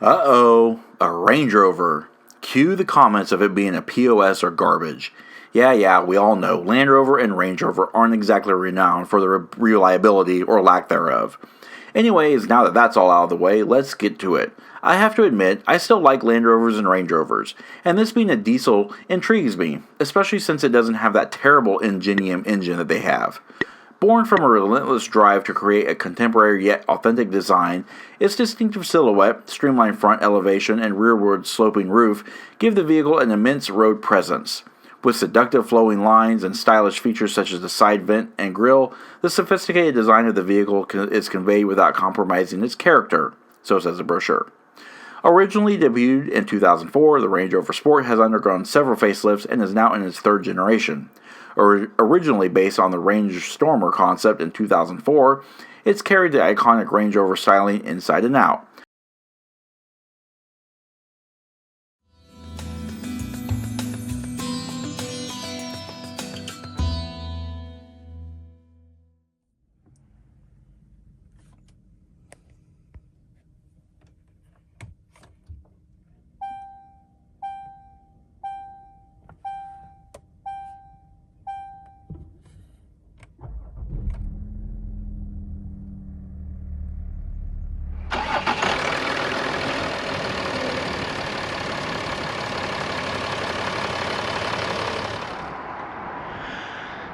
Uh-oh, a Range Rover. Cue the comments of it being a POS or garbage. Yeah, we all know Land Rover and Range Rover aren't exactly renowned for their reliability or lack thereof. Anyways, now that that's all out of the way, let's get to it. I have to admit, I still like Land Rovers and Range Rovers, and this being a diesel intrigues me, especially since it doesn't have that terrible Ingenium engine that they have. Born from a relentless drive to create a contemporary yet authentic design, its distinctive silhouette, streamlined front elevation, and rearward sloping roof give the vehicle an immense road presence. With seductive flowing lines and stylish features such as the side vent and grille, the sophisticated design of the vehicle is conveyed without compromising its character, so says the brochure. Originally debuted in 2004, the Range Rover Sport has undergone several facelifts and is now in its third generation. Originally based on the Range Stormer concept in 2004, it's carried the iconic Range Rover styling inside and out.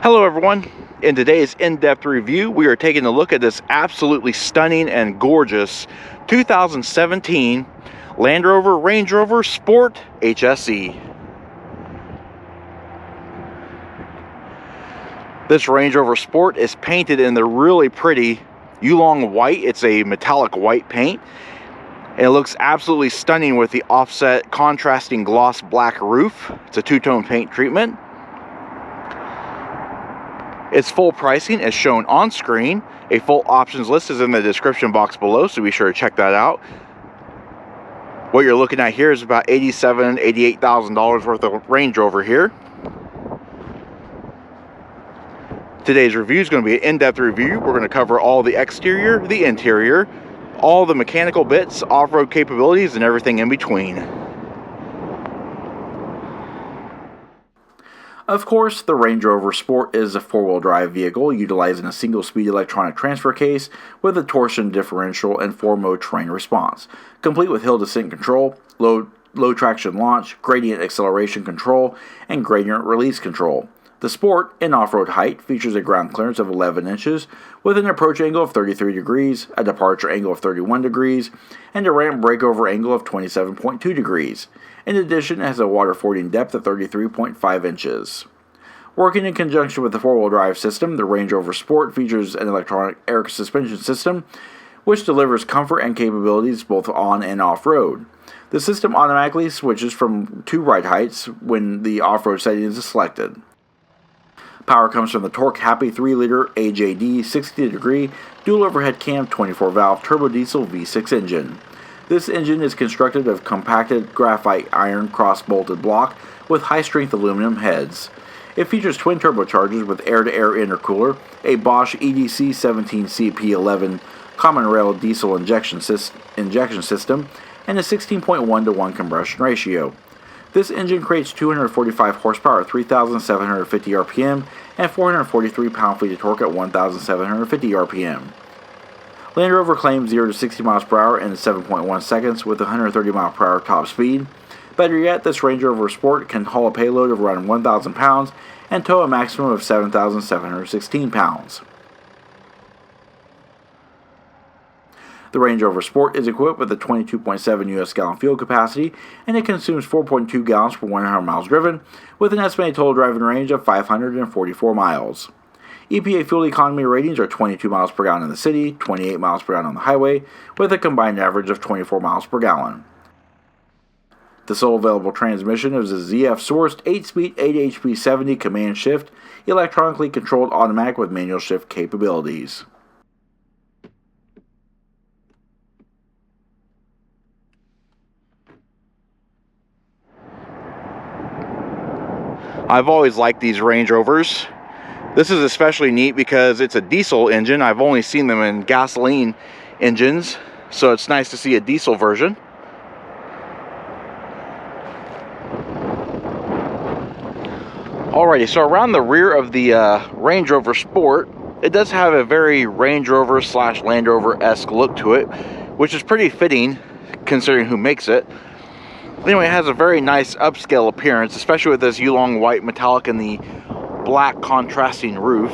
Hello everyone, in today's in-depth review we are taking a look at this absolutely stunning and gorgeous 2017 Land Rover Range Rover Sport HSE. This Range Rover Sport is painted in the really pretty Yulong white. It's a metallic white paint. And it looks absolutely stunning with the offset contrasting gloss black roof. It's a two-tone paint treatment. Its full pricing is shown on screen. A full options list is in the description box below, so be sure to check that out. What you're looking at here is about $87,000, $88,000 worth of Range Rover here. Today's review is going to be an in-depth review. We're going to cover all the exterior, the interior, all the mechanical bits, off-road capabilities, and everything in between. Of course, the Range Rover Sport is a four-wheel drive vehicle utilizing a single-speed electronic transfer case with a torsion differential and 4-mode terrain response, complete with hill descent control, low traction launch, gradient acceleration control, and gradient release control. The Sport, in off-road height, features a ground clearance of 11 inches with an approach angle of 33 degrees, a departure angle of 31 degrees, and a ramp breakover angle of 27.2 degrees. In addition, it has a water fording depth of 33.5 inches. Working in conjunction with the four-wheel drive system, the Range Rover Sport features an electronic air suspension system, which delivers comfort and capabilities both on and off-road. The system automatically switches from two ride heights when the off-road setting is selected. Power comes from the Torque Happy 3-liter AJD 60-degree dual overhead cam 24-valve turbo diesel V6 engine. This engine is constructed of compacted graphite iron cross-bolted block with high-strength aluminum heads. It features twin turbochargers with air-to-air intercooler, a Bosch EDC 17CP11 common rail diesel injection system, and a 16.1:1 combustion ratio. This engine creates 245 horsepower at 3,750 RPM and 443 pound-feet of torque at 1,750 RPM. Land Rover claims 0 to 60 miles per hour in 7.1 seconds with 130 mile per hour top speed. Better yet, this Range Rover Sport can haul a payload of around 1,000 pounds and tow a maximum of 7,716 pounds. The Range Rover Sport is equipped with a 22.7 US gallon fuel capacity, and it consumes 4.2 gallons per 100 miles driven, with an estimated total driving range of 544 miles. EPA fuel economy ratings are 22 miles per gallon in the city, 28 miles per gallon on the highway, with a combined average of 24 miles per gallon. The sole available transmission is a ZF-sourced 8-speed 8HP70 command shift, electronically controlled automatic with manual shift capabilities. I've always liked these Range Rovers. This is especially neat because it's a diesel engine. I've only seen them in gasoline engines, so it's nice to see a diesel version. Alrighty, so around the rear of the Range Rover Sport, it does have a very Range Rover / Land Rover-esque look to it, which is pretty fitting considering who makes it. Anyway, it has a very nice upscale appearance, especially with this Yulong white metallic and the black contrasting roof.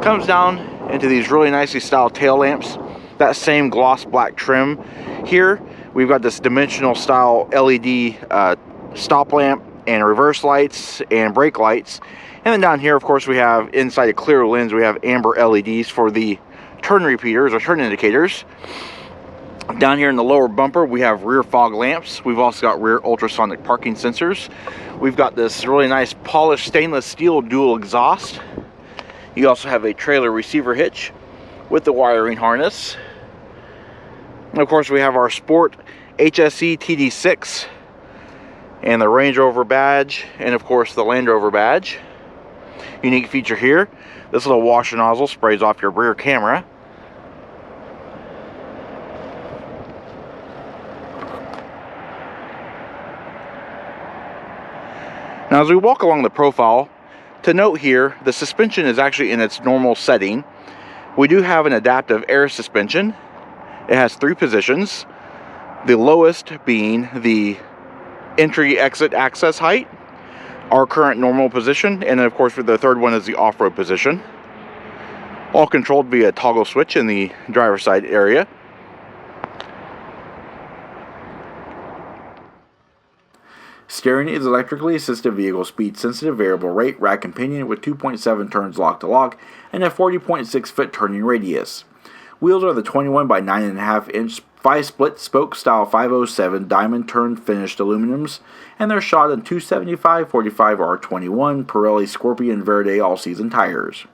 Comes down into these really nicely styled tail lamps, that same gloss black trim. Here we've got this dimensional style LED stop lamp and reverse lights and brake lights. And then down here, of course, we have inside a clear lens, we have amber LEDs for the turn repeaters or turn indicators. Down here in the lower bumper, we have rear fog lamps. We've also got rear ultrasonic parking sensors. We've got this really nice polished stainless steel dual exhaust. You also have a trailer receiver hitch with the wiring harness. And of course, we have our Sport HSE Td6 and the Range Rover badge, and of course the Land Rover badge. Unique feature here, this little washer nozzle sprays off your rear camera. Now as we walk along the profile, to note here, the suspension is actually in its normal setting. We do have an adaptive air suspension. It has 3 positions, the lowest being the entry exit access height, our current normal position, and then of course the third one is the off-road position. All controlled via a toggle switch in the driver's side area. Steering is electrically assisted vehicle, speed sensitive variable rate, rack and pinion with 2.7 turns lock to lock and a 40.6 foot turning radius. Wheels are the 21 by 9.5 inch 5-split spoke style 507 diamond turned finished aluminums, and they're shot in 275 45 R21 Pirelli Scorpion Verde all-season tires.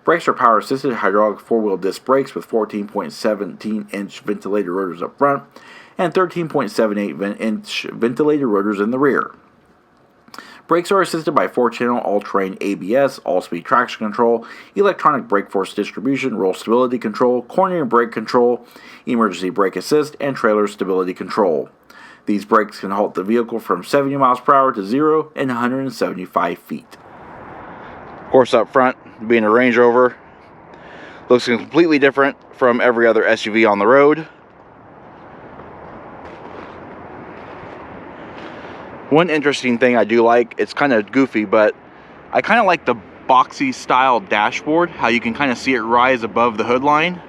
Brakes are power assisted hydraulic 4-wheel disc brakes with 14.17 inch ventilated rotors up front and 13.78 inch ventilated rotors in the rear. Brakes are assisted by 4-channel all-terrain ABS, all-speed traction control, electronic brake force distribution, roll stability control, cornering brake control, emergency brake assist, and trailer stability control. These brakes can halt the vehicle from 70 miles per hour to 0 in 175 feet. Of course, up front, being a Range Rover, looks completely different from every other SUV on the road. One interesting thing I do like, it's kind of goofy, but I kind of like the boxy style dashboard, how you can kind of see it rise above the hood line.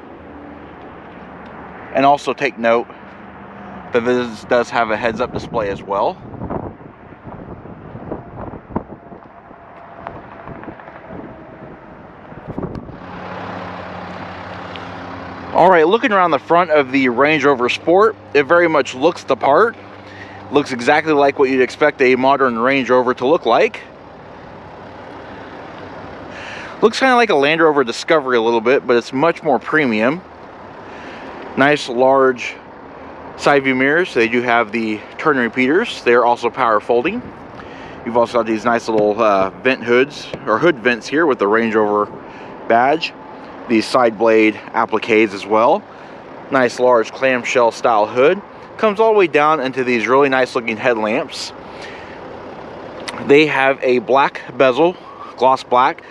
And also take note that this does have a heads-up display as well. Alright, looking around the front of the Range Rover Sport, it very much looks the part. Looks exactly like what you'd expect a modern Range Rover to look like. Looks kind of like a Land Rover Discovery a little bit, but it's much more premium. Nice large side view mirrors. They do have the turn repeaters. They're also power folding. You've also got these nice little vent hoods, or hood vents here with the Range Rover badge. These side blade appliques as well. Nice large clamshell style hood. Comes all the way down into these really nice looking headlamps. They have a black bezel, gloss black.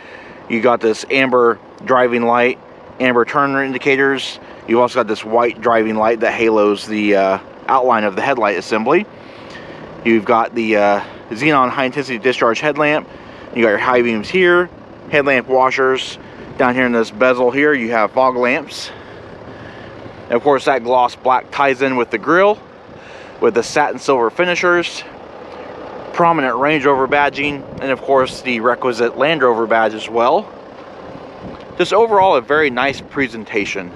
You got this amber driving light, amber turn indicators. You've also got this white driving light that halos the outline of the headlight assembly. You've got the xenon high intensity discharge headlamp. You got your high beams here, headlamp washers. Down here in this bezel here, you have fog lamps. And of course, that gloss black ties in with the grille, with the satin silver finishers, prominent Range Rover badging, and of course the requisite Land Rover badge as well. Just overall a very nice presentation.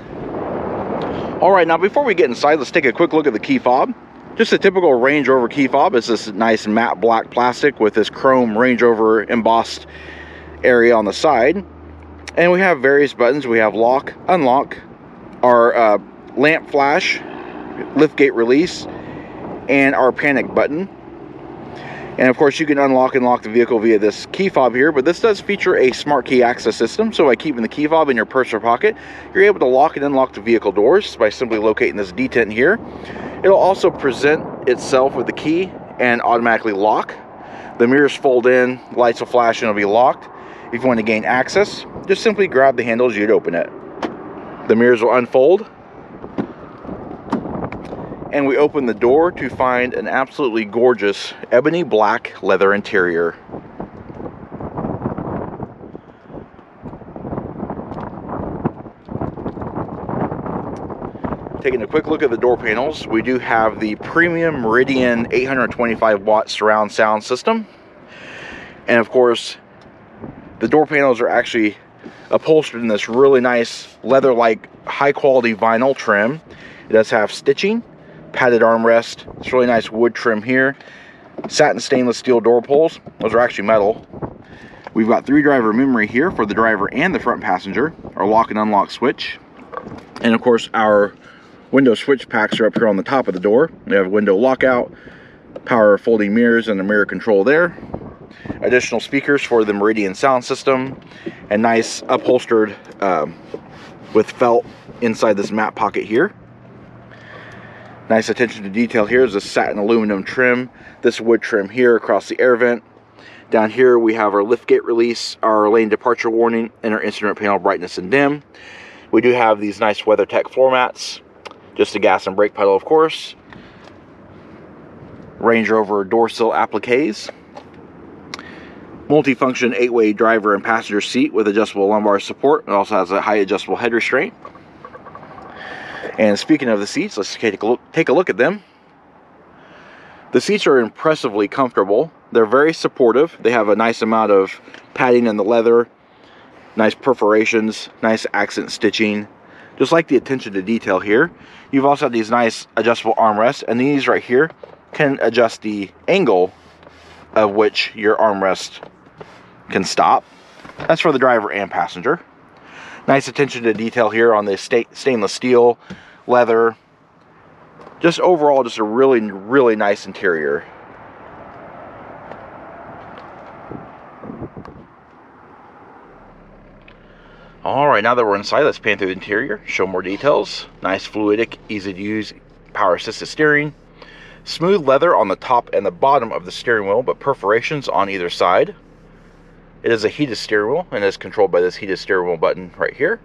Alright, now before we get inside, let's take a quick look at the key fob. Just a typical Range Rover key fob. It's this nice matte black plastic with this chrome Range Rover embossed area on the side. And we have various buttons. We have lock, unlock, our lamp flash, lift gate release, and our panic button. And of course you can unlock and lock the vehicle via this key fob here, but this does feature a smart key access system. So by keeping the key fob in your purse or pocket, you're able to lock and unlock the vehicle doors by simply locating this detent here. It'll also present itself with the key and automatically lock. The mirrors fold in, lights will flash and it'll be locked. If you want to gain access, just simply grab the handles, you'd open it. The mirrors will unfold. And we open the door to find an absolutely gorgeous ebony black leather interior. Taking a quick look at the door panels, we do have the premium Meridian 825 watt surround sound system. And of course, the door panels are actually upholstered in this really nice leather-like high quality vinyl trim. It does have stitching, padded armrest, it's really nice wood trim here, satin stainless steel door pulls, those are actually metal. We've got 3 driver memory here for the driver and the front passenger, our lock and unlock switch, and of course our window switch packs are up here on the top of the door. We have window lockout, power folding mirrors, and a mirror control there. Additional speakers for the Meridian sound system, and nice upholstered with felt inside this mat pocket here. Nice attention to detail here is this satin aluminum trim, this wood trim here across the air vent. Down here we have our lift gate release, our lane departure warning, and our instrument panel brightness and dim. We do have these nice WeatherTech floor mats. Just a gas and brake pedal, of course. Range Rover door sill appliques. Multifunction 8-way driver and passenger seat with adjustable lumbar support. It also has a high adjustable head restraint. And speaking of the seats, let's take a look at them. The seats are impressively comfortable. They're very supportive. They have a nice amount of padding in the leather, nice perforations, nice accent stitching. Just like the attention to detail here. You've also got these nice adjustable armrests, and these right here can adjust the angle of which your armrest can stop. That's for the driver and passenger. Nice attention to detail here on the stainless steel, leather. Just overall, just a really, really nice interior. Alright, now that we're inside, let's pan through the interior, show more details. Nice fluidic, easy to use, power assisted steering. Smooth leather on the top and the bottom of the steering wheel, but perforations on either side. It is a heated steering wheel and is controlled by this heated steering wheel button right here.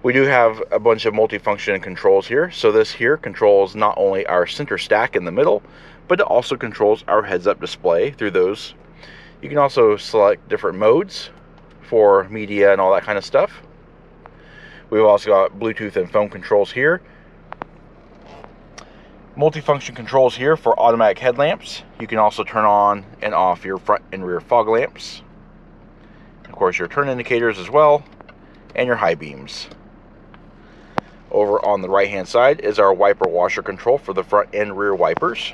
We do have a bunch of multifunction controls here. So this here controls not only our center stack in the middle, but it also controls our heads-up display through those. You can also select different modes for media and all that kind of stuff. We've also got Bluetooth and phone controls here. Multifunction controls here for automatic headlamps. You can also turn on and off your front and rear fog lamps. Of course, your turn indicators as well, and your high beams. Over on the right hand side is our wiper washer control for the front and rear wipers.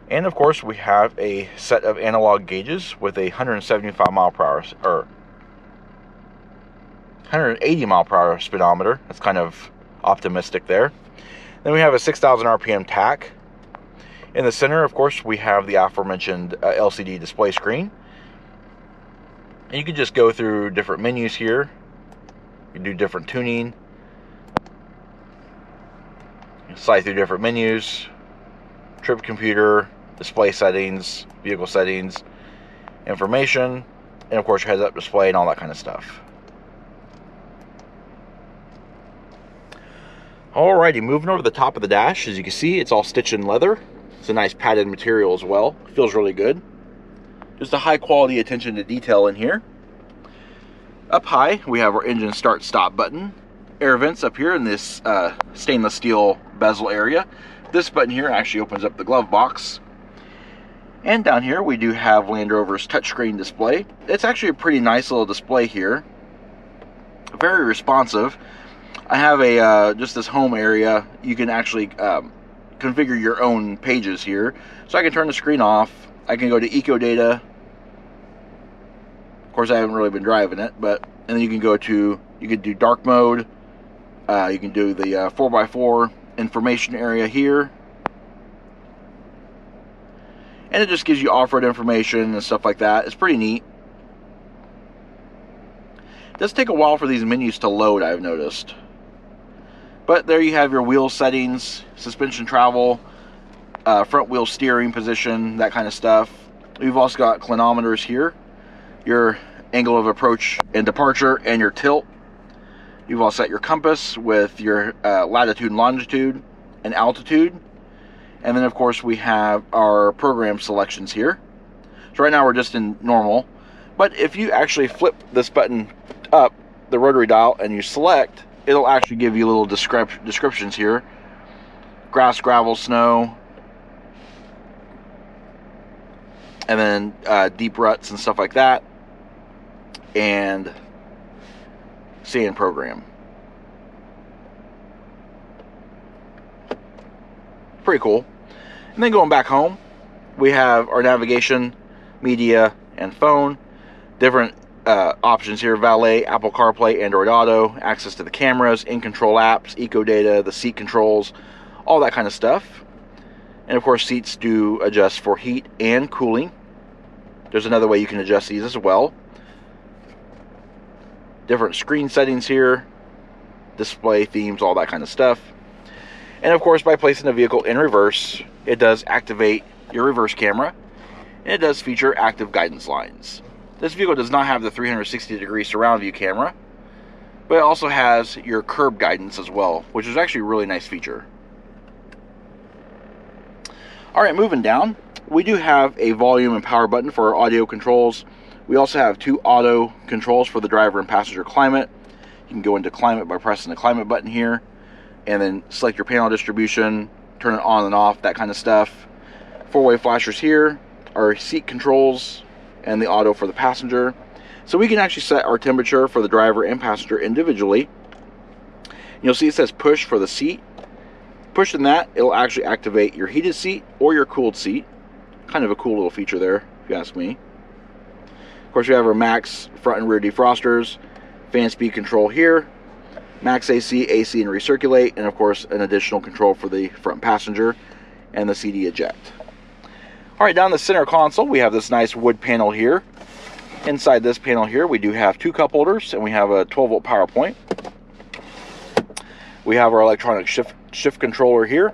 And of course, we have a set of analog gauges with a 175 mile per hour or 180 mile per hour speedometer. That's kind of optimistic there. Then we have a 6,000 RPM tach. In the center, of course, we have the aforementioned LCD display screen. And you can just go through different menus here. You can do different tuning. You can slide through different menus. Trip computer, display settings, vehicle settings, information, and of course your heads-up display and all that kind of stuff. Alrighty, moving over the top of the dash, as you can see, it's all stitched in leather. It's a nice padded material as well. It feels really good. Just a high quality attention to detail in here. Up high, we have our engine start stop button. Air vents up here in this stainless steel bezel area. This button here actually opens up the glove box. And down here we do have Land Rover's touchscreen display. It's actually a pretty nice little display here. Very responsive. I have a just this home area. You can actually configure your own pages here. So I can turn the screen off. I can go to eco data. Of course, I haven't really been driving it, but and then you can go to, you can do dark mode. You can do the 4x4 information area here. And it just gives you off-road information and stuff like that. It's pretty neat. It does take a while for these menus to load, I've noticed. But there you have your wheel settings, suspension travel, front wheel steering position, that kind of stuff. We've also got clinometers here, your angle of approach and departure, and your tilt. You've also got your compass with your latitude and longitude and altitude. And then of course we have our program selections here. So right now we're just in normal, but if you actually flip this button up, the rotary dial, and you select, it'll actually give you little descriptions here. Grass, gravel, snow, and then deep ruts and stuff like that, and sand program. Pretty cool. And then going back home, we have our navigation, media, and phone. Different options here: valet, Apple CarPlay, Android Auto, access to the cameras, in-control apps, eco data, the seat controls, all that kind of stuff. And of course, seats do adjust for heat and cooling. There's another way you can adjust these as well. Different screen settings here, display themes, all that kind of stuff. And of course, by placing the vehicle in reverse, it does activate your reverse camera, and it does feature active guidance lines. This vehicle does not have the 360-degree surround view camera, but it also has your curb guidance as well, which is actually a really nice feature. Alright, moving down, we do have a volume and power button for our audio controls. We also have 2 auto controls for the driver and passenger climate. You can go into climate by pressing the climate button here, and then select your panel distribution, turn it on and off, that kind of stuff. 4-way flashers here, our seat controls, and the auto for the passenger. So we can actually set our temperature for the driver and passenger individually. You'll see it says push for the seat. Pushing that, it'll actually activate your heated seat or your cooled seat. Kind of a cool little feature there, if you ask me. Of course, we have our max front and rear defrosters, fan speed control here, max AC, AC and recirculate, and of course an additional control for the front passenger and the CD eject. Alright, down the center console we have this nice wood panel here. Inside this panel here we do have 2 cup holders, and we have a 12-volt power point. We have our electronic shift controller here,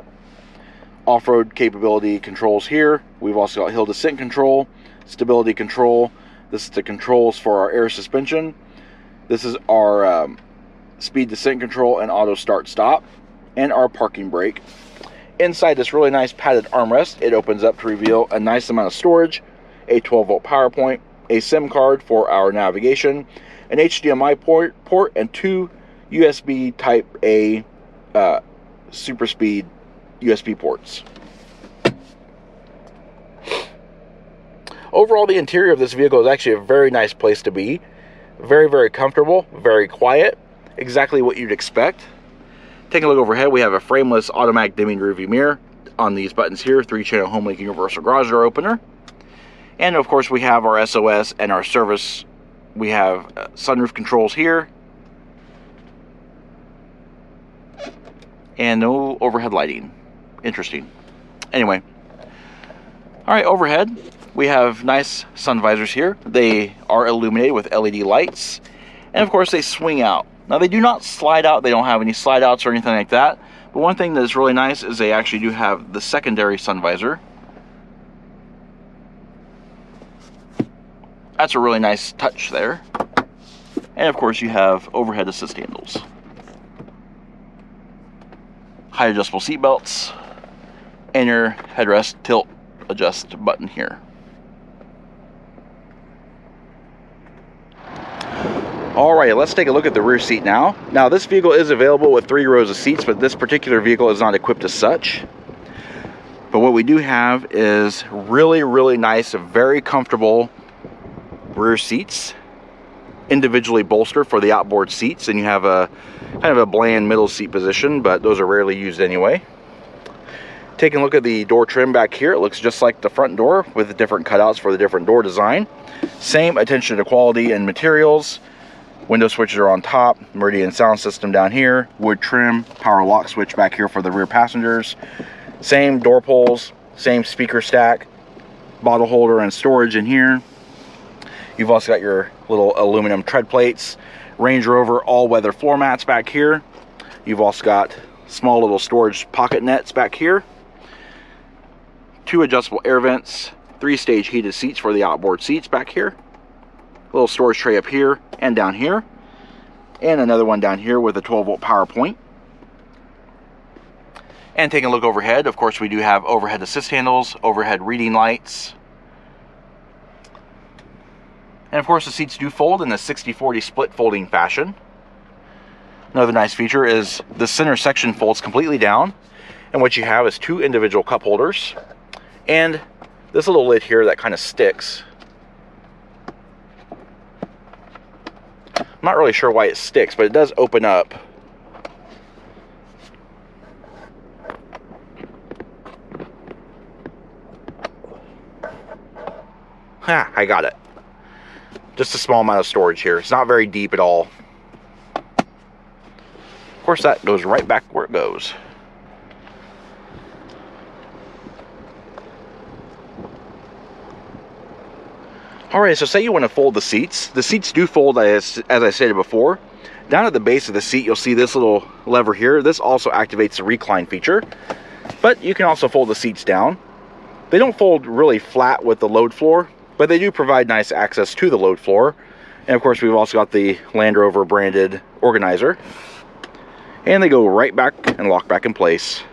off-road capability controls here. We've also got hill descent control, stability control. This is the controls for our air suspension. This is our speed descent control and auto start stop, and our parking brake. Inside this really nice padded armrest, it opens up to reveal a nice amount of storage, a 12-volt power point, a SIM card for our navigation, an HDMI port, and 2 USB Type A super speed USB ports. Overall, the interior of this vehicle is actually a very nice place to be. Very, very comfortable, very quiet, exactly what you'd expect. Taking a look overhead, we have a frameless automatic dimming rearview mirror on these buttons here, 3-channel home link universal garage door opener. And of course we have our SOS and our service. We have sunroof controls here. And no overhead lighting. Interesting. Anyway. Alright, overhead, we have nice sun visors here. They are illuminated with LED lights. And of course they swing out. Now they do not slide out. They don't have any slide outs or anything like that. But one thing that is really nice is they actually do have the secondary sun visor. That's a really nice touch there. And of course you have overhead assist handles. Height adjustable seat belts. And your headrest tilt adjust button here. Alright, let's take a look at the rear seat now. Now this vehicle is available with 3 rows of seats, but this particular vehicle is not equipped as such. But what we do have is really, really nice, very comfortable rear seats. Individually bolstered for the outboard seats, and you have a kind of a bland middle seat position, but those are rarely used anyway. Taking a look at the door trim back here, it looks just like the front door with the different cutouts for the different door design. Same attention to quality and materials. Window switches are on top, Meridian sound system down here, wood trim, power lock switch back here for the rear passengers. Same door pulls, same speaker stack, bottle holder and storage in here. You've also got your little aluminum tread plates, Range Rover all-weather floor mats back here. You've also got small little storage pocket nets back here. 2 adjustable air vents, 3-stage heated seats for the outboard seats back here. A little storage tray up here and down here. And another one down here with a 12-volt power point. And taking a look overhead, of course we do have overhead assist handles, overhead reading lights. And of course the seats do fold in a 60-40 split folding fashion. Another nice feature is the center section folds completely down. And what you have is 2 individual cup holders. And this little lid here that kind of sticks. I'm not really sure why it sticks, but it does open up. Ha, I got it. Just a small amount of storage here. It's not very deep at all. Of course, that goes right back where it goes. Alright, so say you want to fold the seats. The seats do fold, as I stated before. Down at the base of the seat, you'll see this little lever here. This also activates the recline feature. But you can also fold the seats down. They don't fold really flat with the load floor, but they do provide nice access to the load floor. And of course, we've also got the Land Rover branded organizer. And they go right back and lock back in place.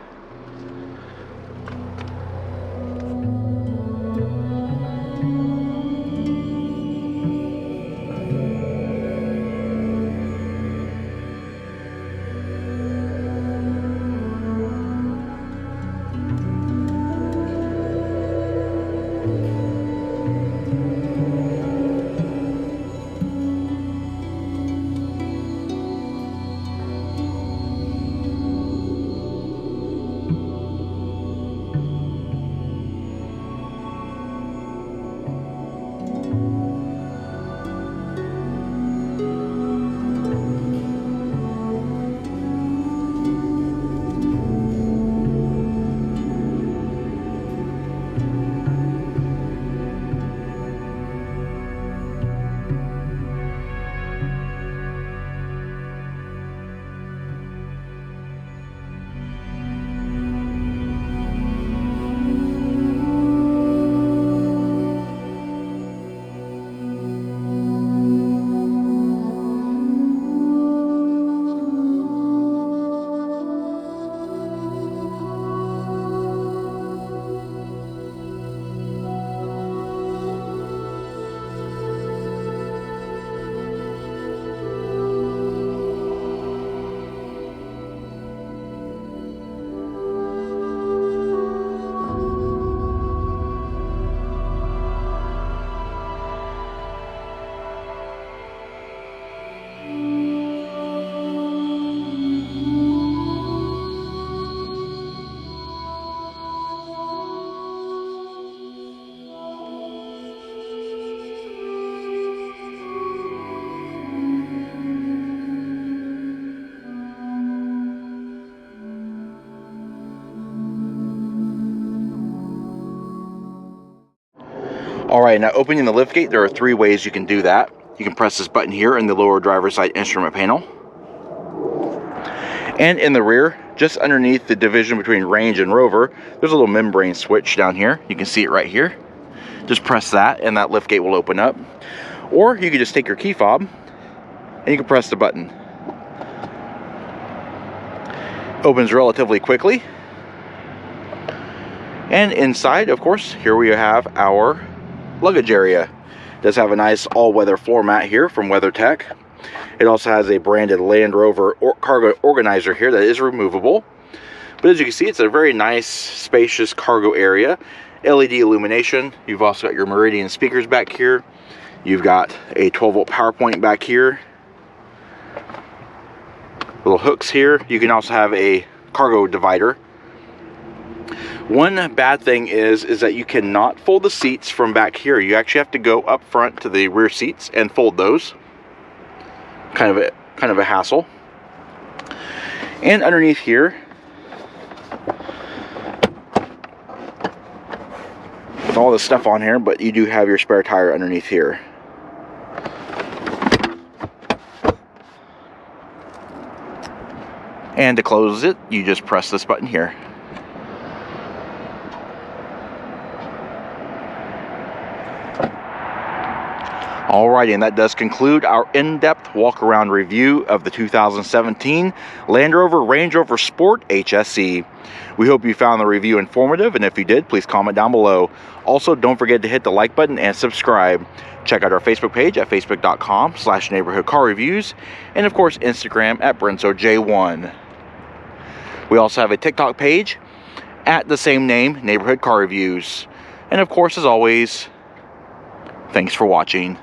Alright, now opening the liftgate, there are 3 ways you can do that. You can press this button here in the lower driver's side instrument panel. And in the rear, just underneath the division between Range and Rover, there's a little membrane switch down here. You can see it right here. Just press that and that liftgate will open up. Or you can just take your key fob and you can press the button. Opens relatively quickly. And inside, of course, here we have our luggage area. It does have a nice all-weather floor mat here from WeatherTech. It also has a branded Land Rover cargo organizer here that is removable. But as you can see, it's a very nice, spacious cargo area. LED illumination. You've also got your Meridian speakers back here. You've got a 12-volt power point back here. Little hooks here. You can also have a cargo divider. One bad thing is that you cannot fold the seats from back here. You actually have to go up front to the rear seats and fold those. Kind of a hassle. And underneath here, with all this stuff on here, but you do have your spare tire underneath here. And to close it, you just press this button here. Alrighty, and that does conclude our in-depth walk-around review of the 2017 Land Rover Range Rover Sport HSE. We hope you found the review informative, and if you did, please comment down below. Also, don't forget to hit the like button and subscribe. Check out our Facebook page at facebook.com/neighborhoodcarreviews, and of course, Instagram at BrensoJ1. We also have a TikTok page at the same name, Neighborhood Car Reviews. And of course, as always, thanks for watching.